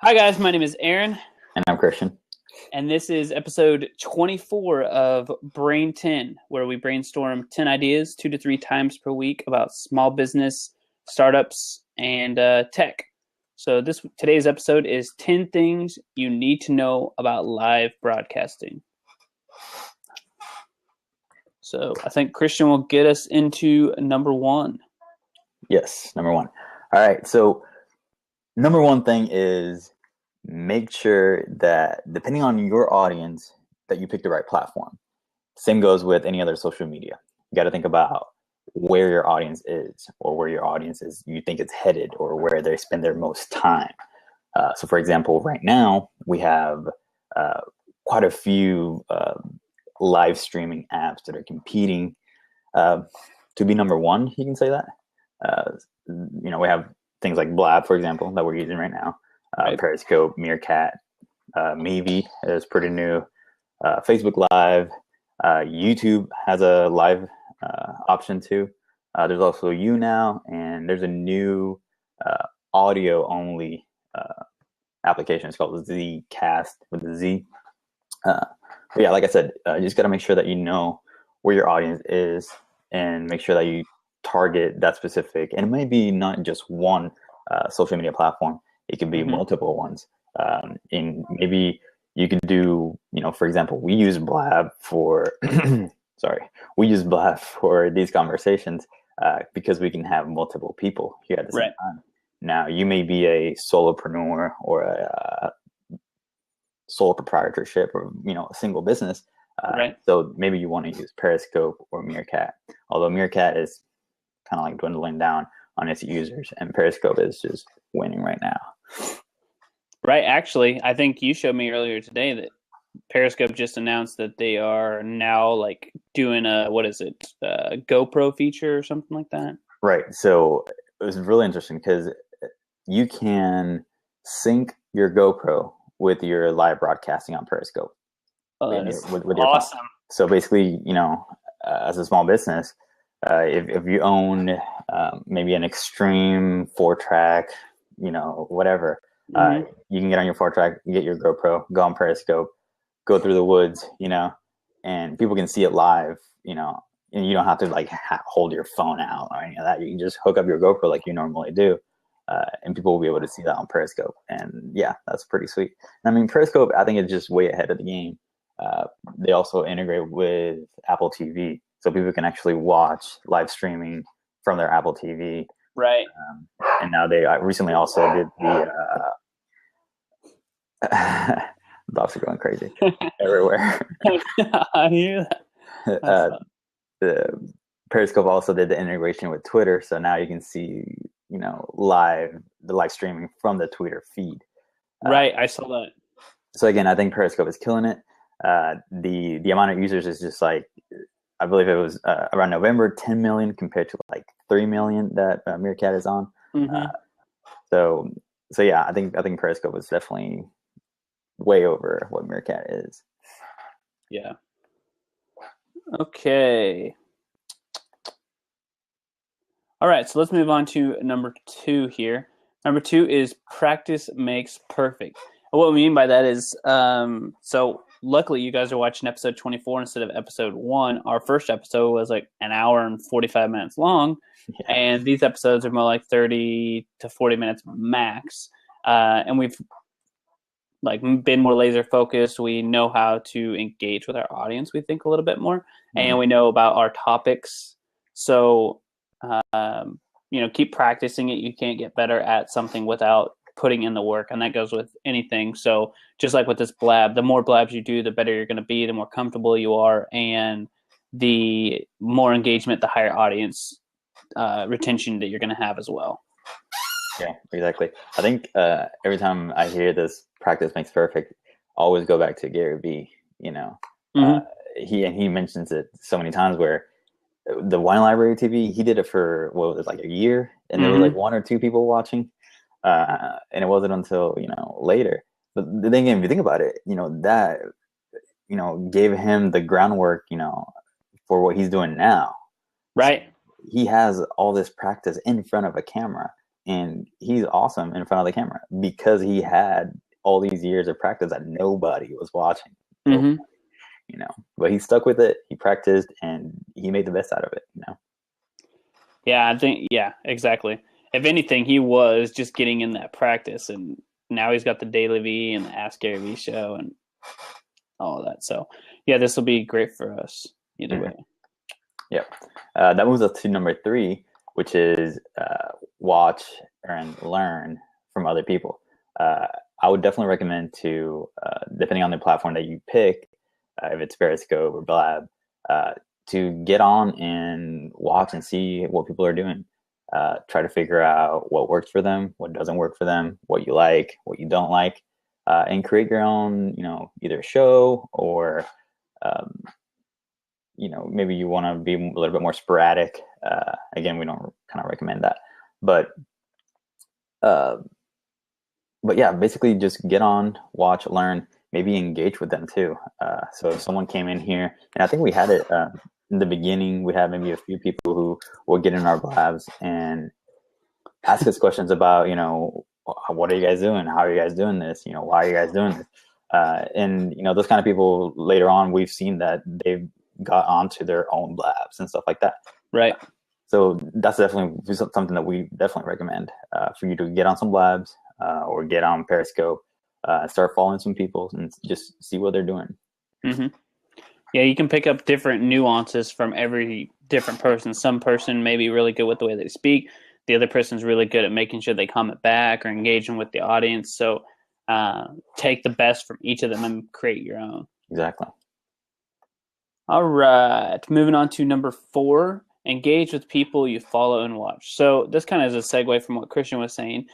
Hi, guys. My name is Aaron, And I'm Christian. and this is episode 24 of Brain 10, where we brainstorm 10 ideas 2 to 3 times per week about small business, startups, and tech. So today's episode is 10 things you need to know about live broadcasting. So I think Christian will get us into number one. Yes, number one. All right. So, number one thing is make sure that depending on your audience, that you pick the right platform. Same goes with any other social media. You got to think about where your audience is, or where your audience is you think it's headed, or where they spend their most time. So, for example, right now we have quite a few live streaming apps that are competing to be number one. You can say that. Uh, we have things like Blab, for example, that we're using right now. Right. Periscope, Meerkat, maybe is pretty new. Facebook Live, YouTube has a live option too. There's also YouNow, and there's a new audio only application. It's called Zcast with the Z. But yeah, like I said, you just got to make sure that you know where your audience is, and make sure that you target that specific. And it may be not just one social media platform; it could be multiple ones. And maybe you could do, for example, we use Blab for we use Blab for these conversations because we can have multiple people here at the same time. Now, you may be a solopreneur or a sole proprietorship, or a single business. So maybe you want to use Periscope or Meerkat. Although Meerkat is kind of like dwindling down on its users, and Periscope is just winning right now. Right. Actually, I think you showed me earlier today that Periscope just announced that they are now like doing a GoPro feature or something like that. Right. So it was really interesting because you can sync your GoPro with your live broadcasting on Periscope. With your awesome phone. So basically, as a small business, if you own maybe an extreme 4-track, whatever, you can get on your 4-track, get your GoPro, go on Periscope, go through the woods, and people can see it live, and you don't have to hold your phone out or any of that. You can just hook up your GoPro like you normally do. And people will be able to see that on Periscope. And yeah, that's pretty sweet. And I mean, Periscope, I think it's just way ahead of the game. They also integrate with Apple TV, so people can actually watch live streaming from their Apple TV. Right. And now they recently also did the dogs are going crazy everywhere. I hear that. The Periscope also did the integration with Twitter, so now you can see the live streaming from the Twitter feed. Right, I saw that. So again, I think Periscope is killing it. The amount of users is just I believe it was around November, 10 million compared to 3 million that Meerkat is on. So yeah, I think Periscope is definitely way over what Meerkat is. Yeah. Okay. All right, so let's move on to number 2 here. Number 2 is practice makes perfect. And what we mean by that is, so luckily you guys are watching episode 24 instead of episode 1. Our first episode was like an hour and 45 minutes long, and these episodes are more like 30 to 40 minutes max. And we've been more laser focused. We know how to engage with our audience, we think, a little bit more, and we know about our topics. So keep practicing it. You can't get better at something without putting in the work, and that goes with anything. So just like with this Blab, the more Blabs you do, the better you're going to be, the more comfortable you are, and the more engagement, the higher audience retention that you're going to have as well. Yeah, exactly. I think every time I hear this practice makes perfect, I always go back to Gary Vee. He mentions it so many times where the Wine Library TV, he did it for a year, and there were 1 or 2 people watching, and it wasn't until later. But the thing, if you think about it, that gave him the groundwork, for what he's doing now. Right. So he has all this practice in front of a camera, and he's awesome in front of the camera because he had all these years of practice that nobody was watching. Mm-hmm. You know, but he stuck with it. He practiced, and he made the best out of it. You know. Yeah, I think exactly. If anything, he was just getting in that practice, and now he's got the Daily V and the Ask Gary V show and all of that. So yeah, this will be great for us either way. Yep. That moves us to number 3, which is watch and learn from other people. I would definitely recommend to, depending on the platform that you pick, if it's Periscope or Blab, to get on and watch and see what people are doing. Try to figure out what works for them, what doesn't work for them, what you like, what you don't like, and create your own, either show or, maybe you want to be a little bit more sporadic. Again, we don't kind of recommend that, but yeah, basically just get on, watch, learn, maybe engage with them too. So if someone came in here, and I think we had it in the beginning, we had maybe a few people who would get in our labs and ask us questions about, what are you guys doing? How are you guys doing this? Why are you guys doing this? And those kind of people later on, we've seen that they've got onto their own labs and stuff like that. Right. So that's definitely something that we definitely recommend for you to get on some labs or get on Periscope, start following some people and just see what they're doing. Mm-hmm. Yeah, you can pick up different nuances from every different person. Some person may be really good with the way they speak. The other person's really good at making sure they comment back or engaging with the audience. So take the best from each of them and create your own. Exactly. All right. Moving on to number 4, engage with people you follow and watch. So this kind of is a segue from what Christian was saying.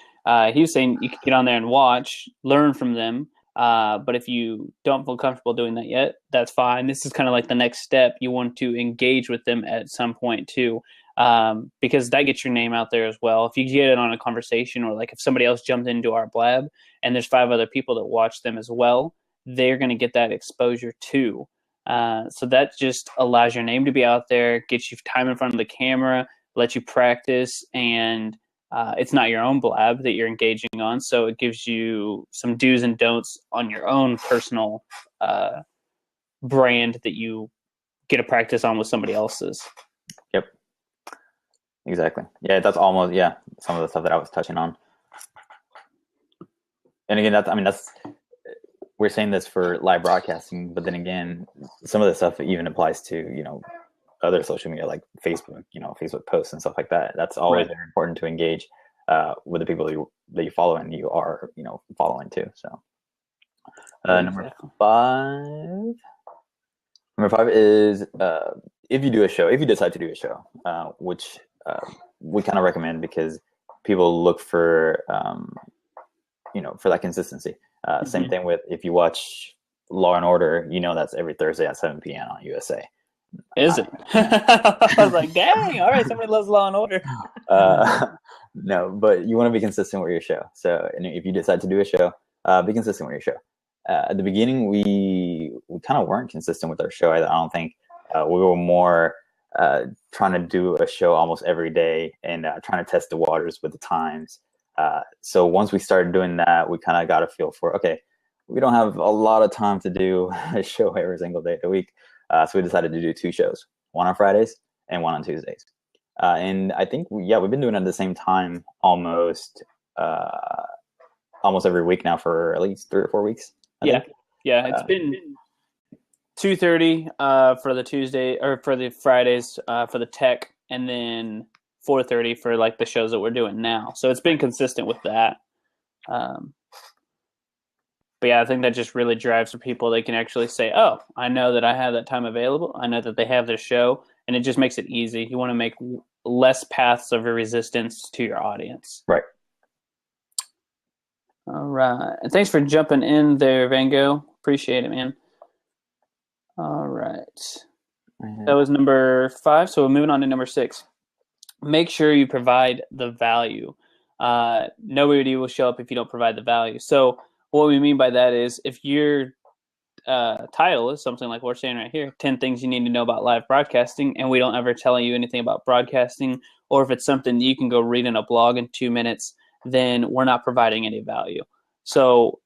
He was saying you can get on there and watch, learn from them. But if you don't feel comfortable doing that yet, that's fine. This is kind of like the next step. You want to engage with them at some point too, because that gets your name out there as well. If you get it on a conversation, or like if somebody else jumped into our blab and there's 5 other people that watch them as well, they're going to get that exposure too. So that just allows your name to be out there, gets you time in front of the camera, lets you practice, and it's not your own blab that you're engaging on. So it gives you some do's and don'ts on your own personal brand that you get to practice on with somebody else's. Yep. Exactly. Yeah, that's almost, some of the stuff that I was touching on. And again, that's we're saying this for live broadcasting, but then again, some of the stuff even applies to, other social media like Facebook, Facebook posts and stuff like that. That's always very important to engage with the people that you follow and you are, following too. So number 5 is if you decide to do a show, which we kind of recommend because people look for, for that consistency. Same thing with if you watch Law and Order, that's every Thursday at 7 p.m. on USA. Is it? I was like, dang, all right, somebody loves Law and Order. No, but you want to be consistent with your show. So if you decide to do a show, be consistent with your show. At the beginning, we kind of weren't consistent with our show. I don't think we were more trying to do a show almost every day and trying to test the waters with the times. So once we started doing that, we kind of got a feel for, okay, we don't have a lot of time to do a show every single day of the week. So we decided to do 2 shows, one on Fridays and one on Tuesdays. And I think, we've been doing it at the same time almost every week now for at least 3 or 4 weeks. I think. It's been 2:30 for the Tuesday or for the Fridays for the tech, and then 4:30 for like the shows that we're doing now. So it's been consistent with that. But yeah, I think that just really drives for people. They can actually say, oh, I know that I have that time available. I know that they have their show, and it just makes it easy. You want to make less paths of resistance to your audience. Right. All right. And thanks for jumping in there, Van Gogh. Appreciate it, man. All right. That was number 5. So we're moving on to number 6. Make sure you provide the value. Nobody will show up if you don't provide the value. So what we mean by that is if your title is something like we're saying right here, 10 things you need to know about live broadcasting, and we don't ever tell you anything about broadcasting or if it's something you can go read in a blog in 2 minutes, then we're not providing any value. So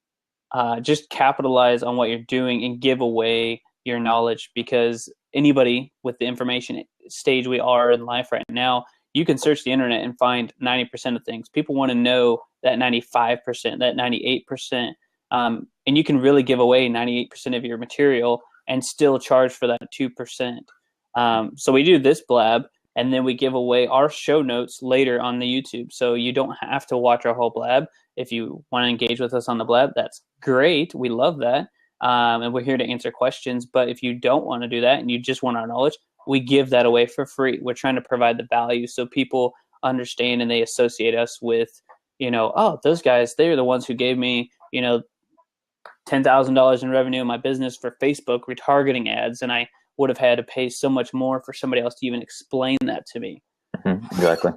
just capitalize on what you're doing and give away your knowledge, because anybody with the information stage we are in life right now, you can search the internet and find 90% of things. People want to know that 95%, that 98%, and you can really give away 98% of your material and still charge for that 2%. So we do this blab, and then we give away our show notes later on the YouTube. So you don't have to watch our whole blab. If you want to engage with us on the blab, that's great. We love that. And we're here to answer questions. But if you don't want to do that and you just want our knowledge, we give that away for free. We're trying to provide the value so people understand and they associate us with, oh, those guys, they're the ones who gave me, $10,000 in revenue in my business for Facebook retargeting ads. And I would have had to pay so much more for somebody else to even explain that to me. Exactly.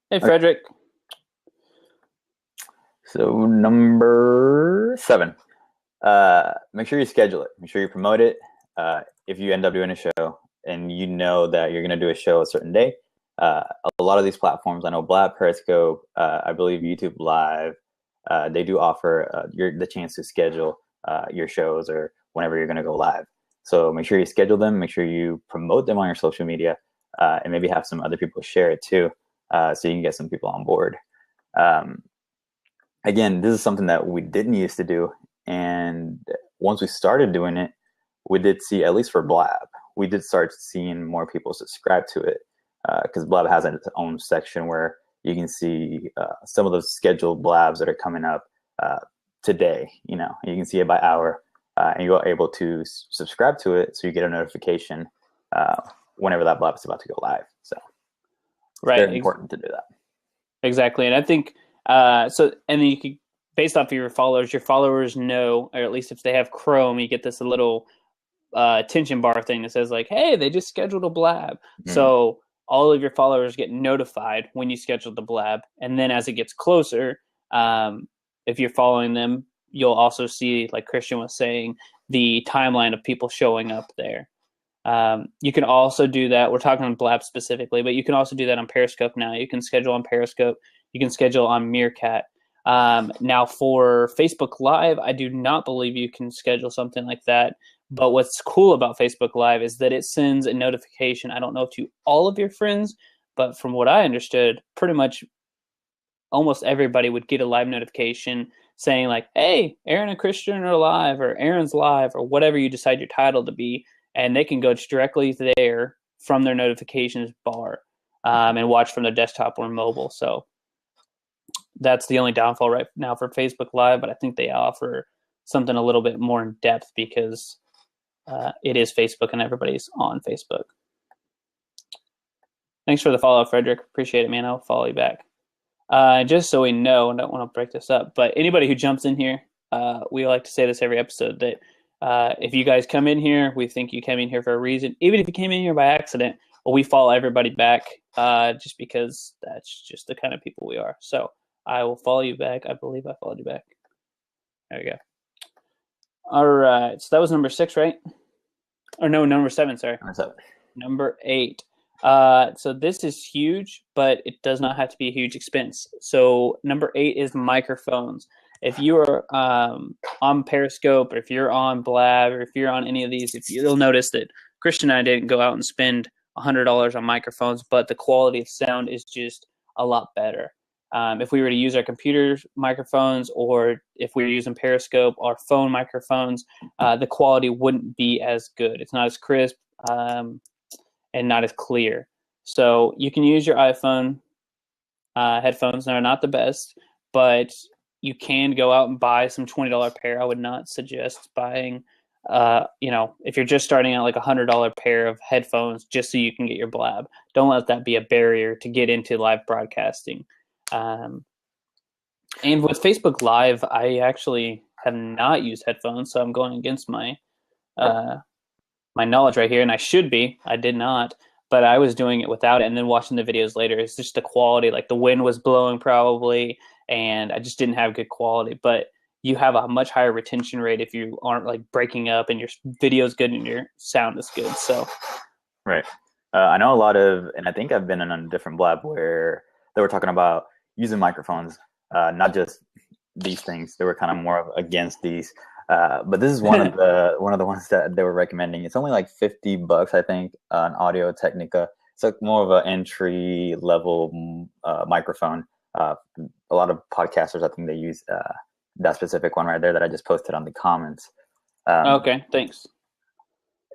Hey, Frederick. So number 7, make sure you schedule it. Make sure you promote it. If you end up doing a show and you know that you're going to do a show a certain day, a lot of these platforms, I know Blab, Periscope, I believe YouTube Live, they do offer the chance to schedule your shows or whenever you're going to go live. So make sure you schedule them. Make sure you promote them on your social media, and maybe have some other people share it too, so you can get some people on board. Again, this is something that we didn't used to do. And once we started doing it, we did see, at least for Blab, we did start seeing more people subscribe to it, because Blab has its own section where you can see some of those scheduled Blabs that are coming up today. You can see it by hour, and you're able to subscribe to it, so you get a notification whenever that Blab is about to go live. So it's very important to do that. Exactly. And I think and then you could, based off of your followers know, or at least if they have Chrome, you get this little attention bar thing that says like, hey, they just scheduled a blab. Mm-hmm. So all of your followers get notified when you schedule the blab. And then as it gets closer, if you're following them, you'll also see, like Christian was saying, the timeline of people showing up there. You can also do that. We're talking on Blab specifically, but you can also do that on Periscope now. You can schedule on Periscope. You can schedule on Meerkat. Now for Facebook Live, I do not believe you can schedule something like that. But what's cool about Facebook Live is that it sends a notification, I don't know to all of your friends, but from what I understood, pretty much almost everybody would get a live notification saying like, hey, Aaron and Christian are live, or Aaron's live, or whatever you decide your title to be. And they can go directly there from their notifications bar and watch from their desktop or mobile. So that's the only downfall right now for Facebook Live, but I think they offer something a little bit more in depth because it is Facebook and everybody's on Facebook. Thanks for the follow-up, Frederick. Appreciate it, man. I'll follow you back. Just so we know, I don't want to break this up, but anybody who jumps in here, we like to say this every episode, that if you guys come in here, we think you came in here for a reason. Even if you came in here by accident, well, we follow everybody back just because that's just the kind of people we are. So I will follow you back. I believe I followed you back. There we go. All right. So that was number 6, right? Or no, number 7, sorry. Number 8. So this is huge, but it does not have to be a huge expense. So number 8 is microphones. If you are on Periscope, or if you're on Blab, or if you're on any of these, you'll notice that Christian and I didn't go out and spend $100 on microphones, but the quality of sound is just a lot better. If we were to use our computer microphones, or if we were using Periscope, our phone microphones, the quality wouldn't be as good. It's not as crisp and not as clear. So you can use your iPhone headphones. They're not the best, but you can go out and buy some $20 pair. I would not suggest buying, if you're just starting out, like $100 pair of headphones just so you can get your blab. Don't let that be a barrier to get into live broadcasting. And with Facebook Live, I actually have not used headphones, so I'm going against my my knowledge right here, and I should be. I did not, but I was doing it without it, and then watching the videos later, it's just the quality, like the wind was blowing probably, and I just didn't have good quality. But you have a much higher retention rate if you aren't like breaking up, and your video is good and your sound is good. So right. I know a lot of, and I think I've been in a different blab where they were talking about using microphones, not just these things. They were kind of more of against these. But this is one of the ones that they were recommending. It's only like $50, I think, an Audio Technica. It's like more of an entry level microphone. A lot of podcasters, I think they use that specific one right there that I just posted on the comments. Okay, thanks.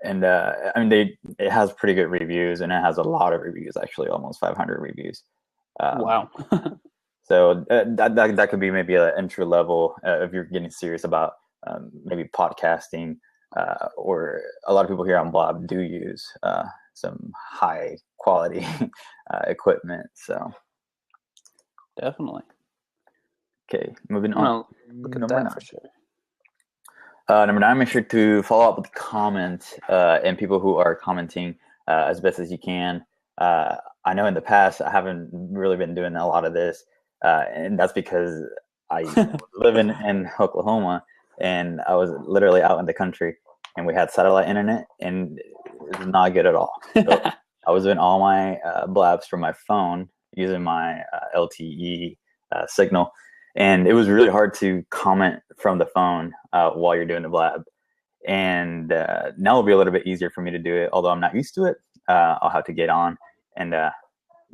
And I mean, it has pretty good reviews, and it has a lot of reviews, actually, almost 500 reviews. Wow. So that could be maybe an entry level if you're getting serious about maybe podcasting, or a lot of people here on Blab do use some high quality equipment. So Definitely. okay, moving on. Look at that for sure. Number 9, make sure to follow up with comments and people who are commenting as best as you can. I know in the past I haven't really been doing a lot of this, and that's because I was living in Oklahoma, and I was literally out in the country, and we had satellite internet, and it was not good at all. So I was doing all my blabs from my phone using my LTE signal. And it was really hard to comment from the phone while you're doing the blab. And now it'll be a little bit easier for me to do it. Although I'm not used to it, I'll have to get on and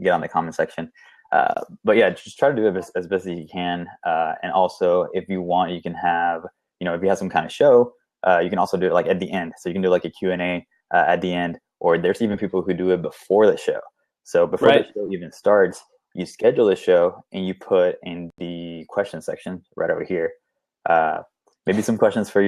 get on the comment section. But yeah, just try to do it as best as you can. And also, if you want, you can have, if you have some kind of show, you can also do it like at the end. So you can do like a Q&A at the end, or there's even people who do it before the show. So before the show even starts, you schedule the show and you put in the question section right over here, maybe some questions for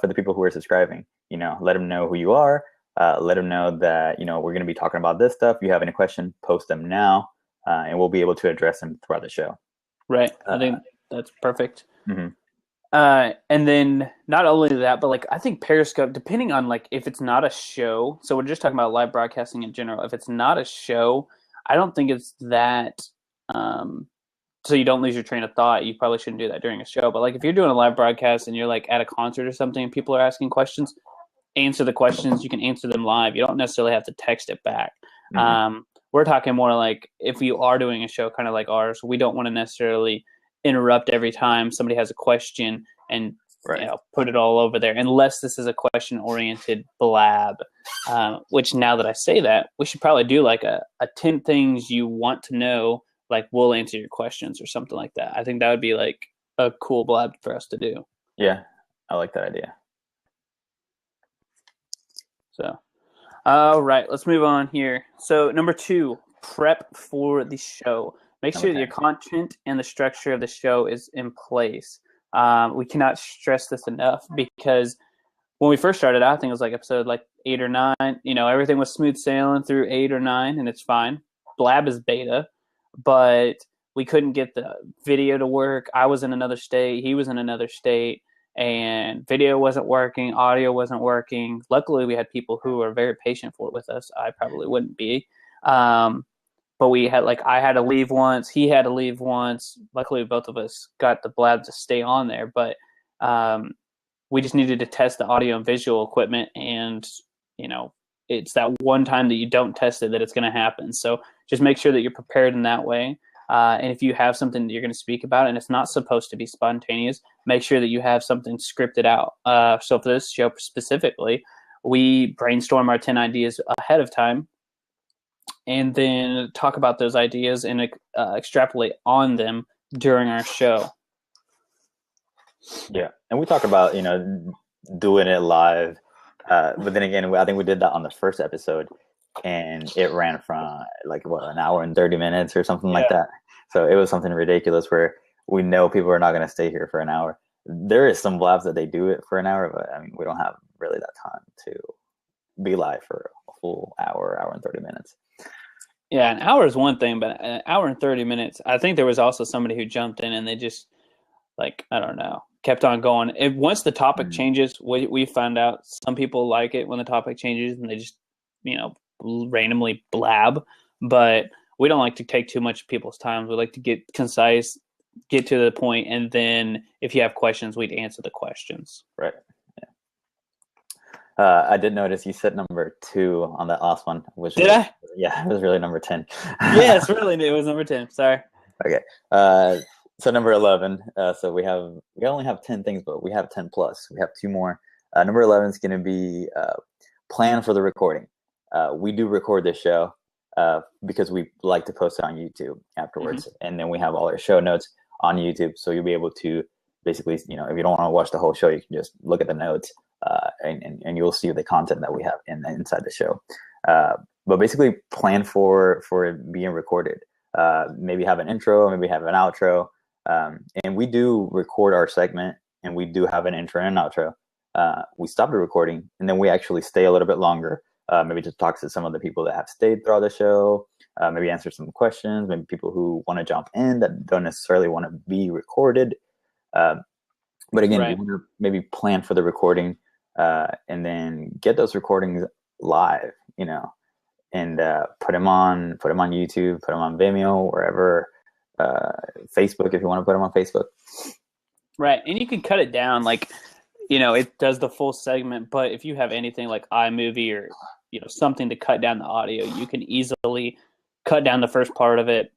for the people who are subscribing. Let them know who you are. Let them know that we're going to be talking about this stuff. If you have any question, post them now, and we'll be able to address them throughout the show. Right. I think that's perfect. Mm-hmm. And then not only that, but like I think Periscope, depending on like if it's not a show, so we're just talking about live broadcasting in general. If it's not a show, I don't think it's that. So you don't lose your train of thought. You probably shouldn't do that during a show. But like if you're doing a live broadcast and you're like at a concert or something and people are asking questions, answer the questions. You can answer them live. You don't necessarily have to text it back. Mm-hmm. We're talking more like if you are doing a show kind of like ours, we don't want to necessarily interrupt every time somebody has a question and put it all over there, unless this is a question-oriented blab, which now that I say that, we should probably do like a 10 things you want to know, like we'll answer your questions or something like that. I think that would be like a cool blab for us to do. Yeah, I like that idea. So, all right, let's move on here. So number 2, prep for the show. Make sure that your content and the structure of the show is in place. We cannot stress this enough, because when we first started out, I think it was like episode like 8 or 9, everything was smooth sailing through 8 or 9 and it's fine. Blab is beta, but we couldn't get the video to work. I was in another state. He was in another state, and video wasn't working. Audio wasn't working. Luckily, we had people who were very patient for it with us. I probably wouldn't be. But we had I had to leave once. He had to leave once. Luckily, both of us got the blab to stay on there. But we just needed to test the audio and visual equipment. And, it's that one time that you don't test it that it's going to happen. So just make sure that you're prepared in that way. And if you have something that you're going to speak about and it's not supposed to be spontaneous, make sure that you have something scripted out. So for this show specifically, we brainstorm our 10 ideas ahead of time, and then talk about those ideas and extrapolate on them during our show. Yeah, and we talk about doing it live, but then again, I think we did that on the first episode, and it ran from an hour and 30 minutes or something like that. So it was something ridiculous where we know people are not going to stay here for an hour. There is some blabs that they do it for an hour, but I mean, we don't have really that time to be live for a full hour and 30 minutes. Yeah, an hour is one thing, but an hour and 30 minutes, I think there was also somebody who jumped in and they just, I don't know, kept on going. Once the topic changes, we found out some people like it when the topic changes and they just, randomly blab. But we don't like to take too much of people's time. We like to get concise, get to the point, and then if you have questions, we'd answer the questions. Right. I did notice you said number 2 on that last one, which Did was, I? yeah, it was really number 10. Yes, really. It was number 10. Sorry. Okay. So number 11. So we only have 10 things, but we have 10 plus. We have 2 more. Number 11 is going to be plan for the recording. We do record this show because we like to post it on YouTube afterwards, and then we have all our show notes on YouTube. So you'll be able to basically, if you don't want to watch the whole show, you can just look at the notes, and you'll see the content that we have inside the show. But basically, plan for it being recorded. Maybe have an intro, maybe have an outro, and we do record our segment, and we do have an intro and an outro. We stop the recording, and then we actually stay a little bit longer. Maybe just talk to some of the people that have stayed throughout the show. Maybe answer some questions. Maybe people who want to jump in that don't necessarily want to be recorded. But again, Right. we want to maybe plan for the recording, and then get those recordings live. And put them on YouTube, put them on Vimeo, wherever. Facebook, if you want to put them on Facebook. Right, and you can cut it down, like, it does the full segment, but if you have anything like iMovie or, something to cut down the audio, you can easily cut down the first part of it,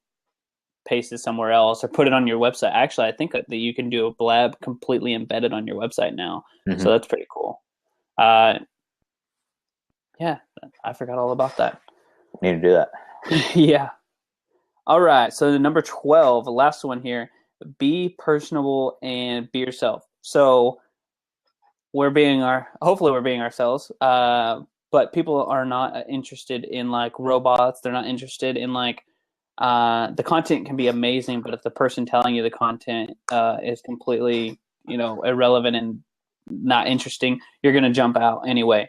paste it somewhere else, or put it on your website. Actually, I think that you can do a blab completely embedded on your website now, so that's pretty cool. Yeah, I forgot all about that. Need to do that. Yeah. All right, so the number 12, the last one here, be personable and be yourself. So hopefully we're being ourselves, but people are not interested in like robots. They're not interested in like the content can be amazing, but if the person telling you the content is completely irrelevant and not interesting, you're going to jump out anyway.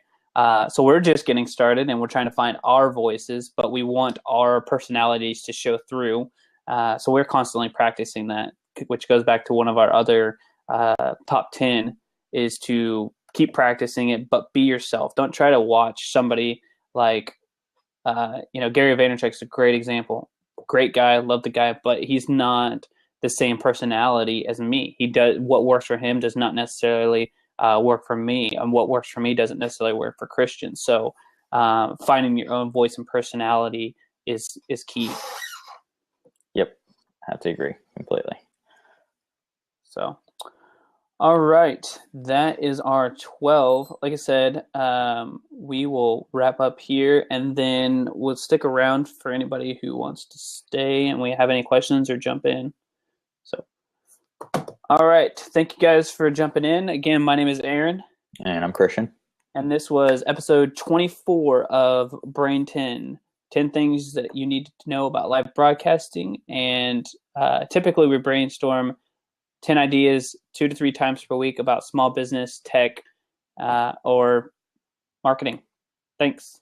So we're just getting started, and we're trying to find our voices, but we want our personalities to show through. So we're constantly practicing that, which goes back to one of our other top 10 is to keep practicing it, but be yourself. Don't try to watch somebody like, Gary Vaynerchuk's a great example. Great guy, love the guy, but he's not the same personality as me. What works for him does not necessarily work for me, and what works for me doesn't necessarily work for Christians. So finding your own voice and personality is key. Yep, I have to agree completely. So, all right, that is our 12. Like I said, we will wrap up here, and then we'll stick around for anybody who wants to stay and we have any questions or jump in. So, all right, thank you guys for jumping in. Again, my name is Aaron. And I'm Christian. And this was episode 24 of Brain 10. 10 things that you need to know about live broadcasting. And typically we brainstorm 10 ideas 2 to 3 times per week about small business, tech, or marketing. Thanks.